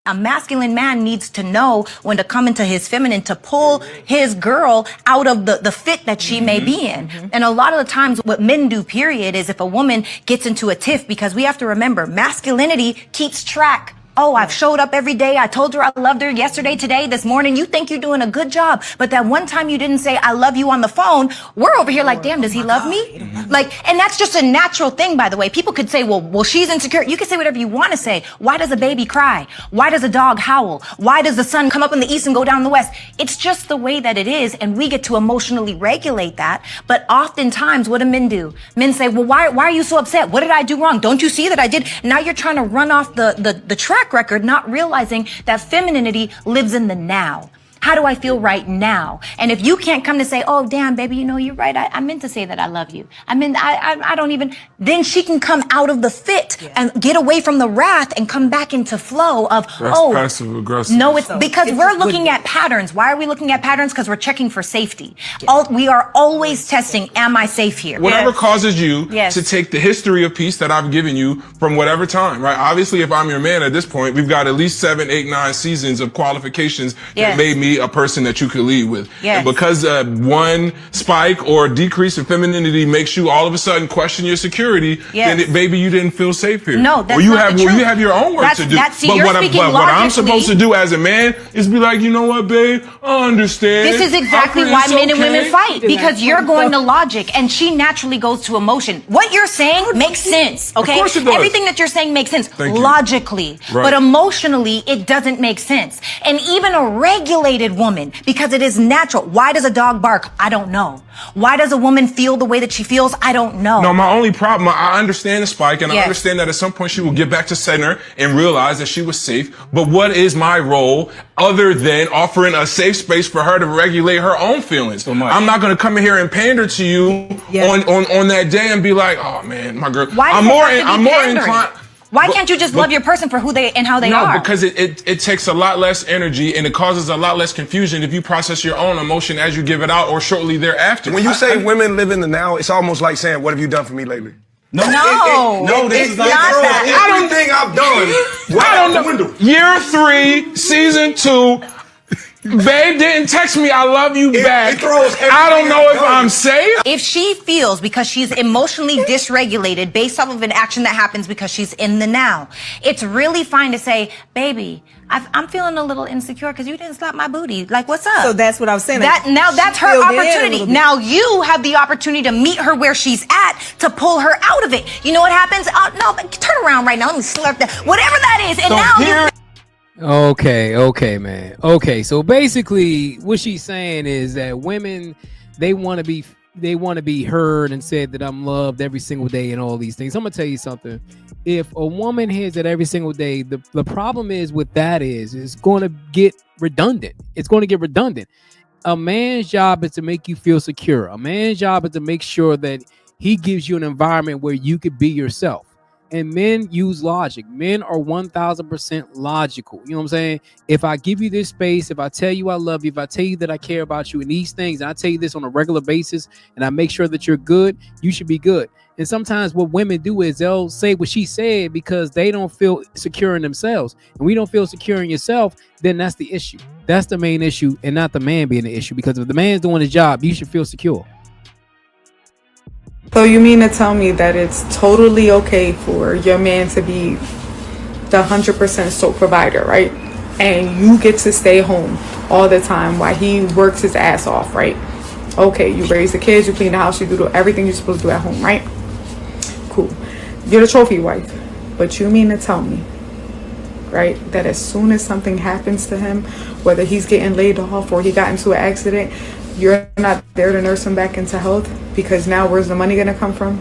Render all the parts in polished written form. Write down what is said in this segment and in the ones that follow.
A masculine man needs to know when to come into his feminine to pull his girl out of the fit that she may be in. And a lot of the times what men do, period, is if a woman gets into a tiff, because we have to remember masculinity keeps track. Oh, I've showed up every day. I told her I loved her yesterday, today, this morning. You think you're doing a good job. But that one time you didn't say I love you on the phone, we're over here like, damn, does he love me? Like, and that's just a natural thing, by the way. People could say, well, she's insecure. You can say whatever you want to say. Why does a baby cry? Why does a dog howl? Why does the sun come up in the east and go down in the west? It's just the way that it is. And we get to emotionally regulate that. But oftentimes, what do men do? Men say, well, why are you so upset? What did I do wrong? Don't you see that I did? Now you're trying to run off the track record, not realizing that femininity lives in the now. How do I feel right now? And if you can't come to say, oh, damn, baby, you know, you're right. I meant to say that I love you. I don't even, then she can come out of the fit and get away from the wrath and come back into flow of, that's passive aggressive. No, it's because we're looking at patterns. Why are we looking at patterns? Because we're checking for safety. We are always testing, am I safe here? Whatever causes you to take the history of peace that I've given you from whatever time, right? Obviously, if I'm your man at this point, we've got at least 7, 8, 9 seasons of qualifications that made me a person that you could lead with. And because one spike or decrease in femininity makes you all of a sudden question your security, then maybe you didn't feel safe here. No, that's you not have your own work to do. But what I'm supposed to do as a man is be like, you know what, babe, I understand. This is exactly why men and women fight, because you're going to logic and she naturally goes to emotion. What you're saying makes sense, okay? Of course it does. Everything that you're saying makes sense logically, but emotionally it doesn't make sense. And even a regulated woman, because it is natural. Why does a dog bark? I don't know. Why does a woman feel the way that she feels? I don't know. No, my only problem, I understand the spike, and I understand that at some point she will get back to center and realize that she was safe. But what is my role other than offering a safe space for her to regulate her own feelings? I'm not going to come in here and pander to you on that day and be like, oh man, my girl. I'm more inclined. Why can't you just love your person for who they and how they are? No, because it takes a lot less energy and it causes a lot less confusion if you process your own emotion as you give it out or shortly thereafter. When you say women live in the now, it's almost like saying, what have you done for me lately? No, this is not that. Everything I've done. I don't know. Year 3, season 2. Babe didn't text me, I love you back. I don't know if I'm safe. If she feels, because she's emotionally dysregulated based off of an action that happens because she's in the now, it's really fine to say, baby, I'm feeling a little insecure because you didn't slap my booty. Like, what's up? So that's what I was saying. That's her opportunity. Now you have the opportunity to meet her where she's at to pull her out of it. You know what happens? No, but turn around right now. Let me slap that. Whatever that is. And so now Okay, man. Okay, so basically what she's saying is that women, they want to be heard and said that I'm loved every single day and all these things. I'm gonna tell you something. If a woman hears that every single day, the problem is with that is it's going to get redundant. It's going to get redundant. A man's job is to make you feel secure. A man's job is to make sure that he gives you an environment where you could be yourself. And men use logic. Men are 1000% logical. You know what I'm saying? If I give you this space, if I tell you I love you, if I tell you that I care about you and these things, and I tell you this on a regular basis, and I make sure that you're good, you should be good. And sometimes what women do is they'll say what she said because they don't feel secure in themselves. And we don't feel secure in yourself, then that's the issue. That's the main issue, and not the man being the issue. Because if the man's doing his job, you should feel secure. So you mean to tell me that it's totally okay for your man to be the 100% sole provider, right? And you get to stay home all the time while he works his ass off, right? Okay, you raise the kids, you clean the house, you do everything you're supposed to do at home, right? Cool. You're the trophy wife. But you mean to tell me, right, that as soon as something happens to him, whether he's getting laid off or he got into an accident, you're not there to nurse him back into health, because now where's the money going to come from?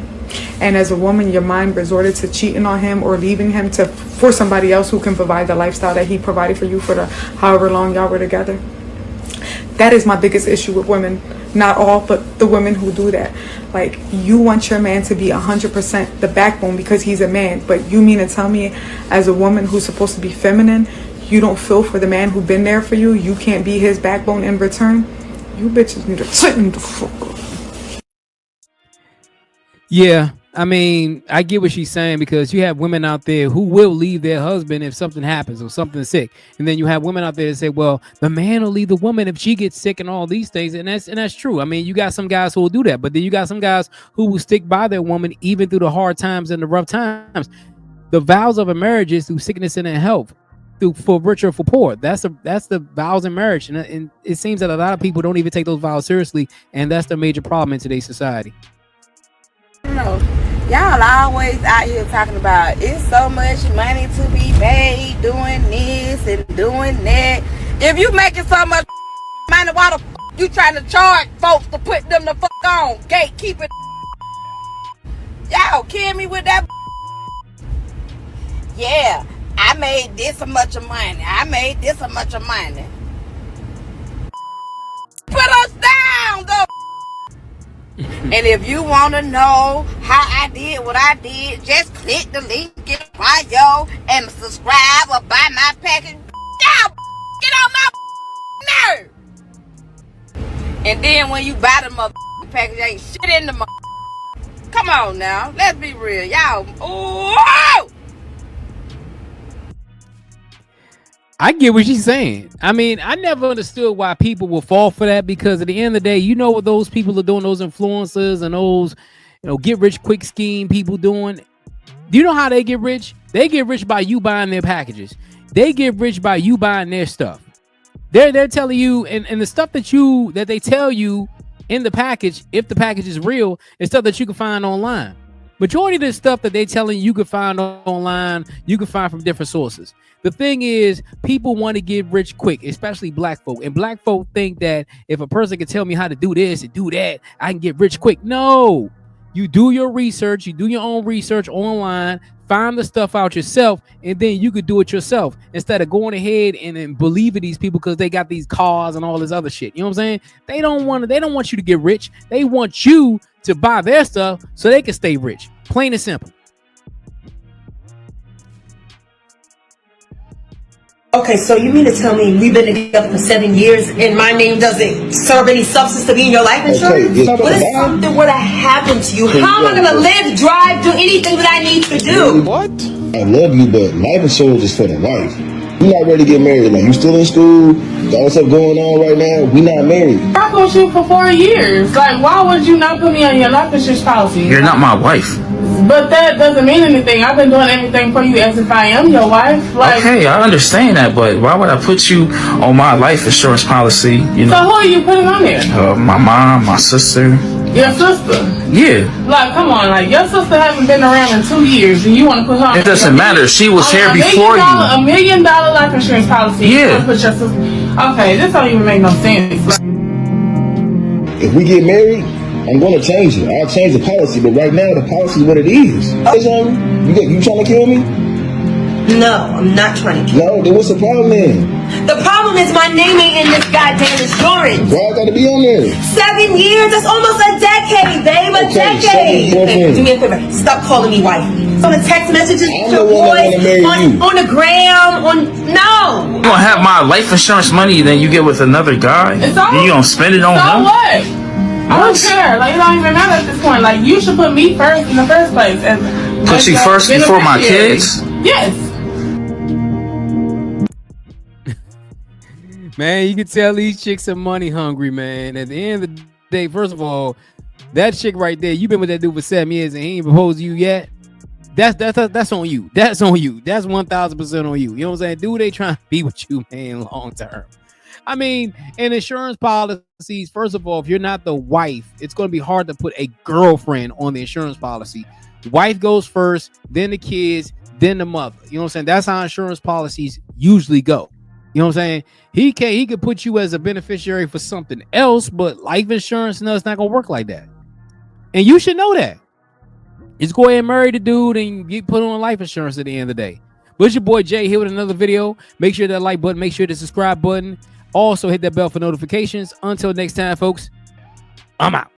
And as a woman, your mind resorted to cheating on him or leaving him for somebody else who can provide the lifestyle that he provided for you for the however long y'all were together. That is my biggest issue with women. Not all, but the women who do that. Like, you want your man to be 100% the backbone because he's a man, but you mean to tell me, as a woman who's supposed to be feminine, you don't feel for the man who's been there for you? You can't be his backbone in return? You bitches need to tighten the fuck up. Yeah, I mean, I get what she's saying because you have women out there who will leave their husband if something happens or something's sick, and then you have women out there that say, "Well, the man will leave the woman if she gets sick," and all these things, and that's true. I mean, you got some guys who will do that, but then you got some guys who will stick by their woman even through the hard times and the rough times. The vows of a marriage is through sickness and in health, for rich or for poor. That's the vows in marriage, and it seems that a lot of people don't even take those vows seriously, and that's the major problem in today's society. No. Y'all always out here talking about it's so much money to be made doing this and doing that. If you making so much money, why the you trying to charge folks to put them the on? Gatekeeping. Y'all kill me with that. Yeah, I made this a much of money. I made this a much of money. Put us down, though. And if you want to know how I did what I did, just click the link in the bio and subscribe or buy my package. Y'all get on my nerve. And then when you buy the package, ain't shit in the Come on now, let's be real, y'all. Ooh! I get what she's saying. I mean, I never understood why people will fall for that, because at the end of the day, you know what those people are doing, those influencers and those, get rich quick scheme people doing. Do you know how they get rich? They get rich by you buying their packages. They get rich by you buying their stuff. They're telling you, and the stuff that they tell you in the package, if the package is real, is stuff that you can find online. Majority of the stuff that they telling you can find online, you can find from different sources. The thing is, people want to get rich quick, especially black folk. And black folk think that if a person can tell me how to do this and do that, I can get rich quick. No, you do your research. You do your own research online, find the stuff out yourself, and then you could do it yourself instead of going ahead and believing these people because they got these cars and all this other shit. You know what I'm saying? They don't want you to get rich. They want you to buy their stuff so they can stay rich. Plain and simple. Okay, so you mean to tell me we've been together for 7 years and my name doesn't serve any substance to be in your life insurance? Okay, what if something were to happen to you? How am I going to live, drive, do anything that I need to do? What? I love you, but life insurance is for the life. You're not ready to get married. Like, you still in school, got stuff going on right now. We not married. I've been with you for 4 years. Like, why would you not put me on your life insurance policy? You're not my wife. But that doesn't mean anything. I've been doing everything for you as if I am your wife. Like, okay, I understand that, but why would I put you on my life insurance policy? You know. So who are you putting on there? My mom, my sister. Your sister? Yeah. Like, come on, like, your sister hasn't been around in 2 years, and you want to put her on? It doesn't matter. She was here before you. $1 million life insurance policy. Yeah. You put your sister. Okay, this don't even make no sense. If we get married, I'm going to change it. I'll change the policy, but right now the policy is what it is. You trying to kill me? No, I'm not trying to kill you. No, then what's the problem then? The problem is my name ain't in this goddamn insurance. Why I got to be on there? 7 years? That's almost a decade, babe. A decade. Hey, do me a favor. Stop calling me wifey. On the text messages, your boys, on the gram, no. You gonna have my life insurance money, then you get with another guy? You gonna spend it on him? So what? I don't care. Like, it don't even matter at this point. Like, you should put me first in the first place. Put you first before my kids? Yes. Man, you can tell these chicks are money hungry, man. At the end of the day, first of all, that chick right there, you've been with that dude for 7 years and he ain't proposed to you yet. That's on you. That's on you. That's 1,000% on you. You know what I'm saying? Dude, they trying to be with you, man, long term. I mean, in insurance policies, first of all, if you're not the wife, it's going to be hard to put a girlfriend on the insurance policy. Wife goes first, then the kids, then the mother. You know what I'm saying? That's how insurance policies usually go. You know what I'm saying? He could put you as a beneficiary for something else, but life insurance, no, it's not going to work like that. And you should know that. Just go ahead and marry the dude and get put on life insurance at the end of the day. But it's your boy Jay here with another video. Make sure that like button, make sure the subscribe button. Also hit that bell for notifications. Until next time, folks, I'm out.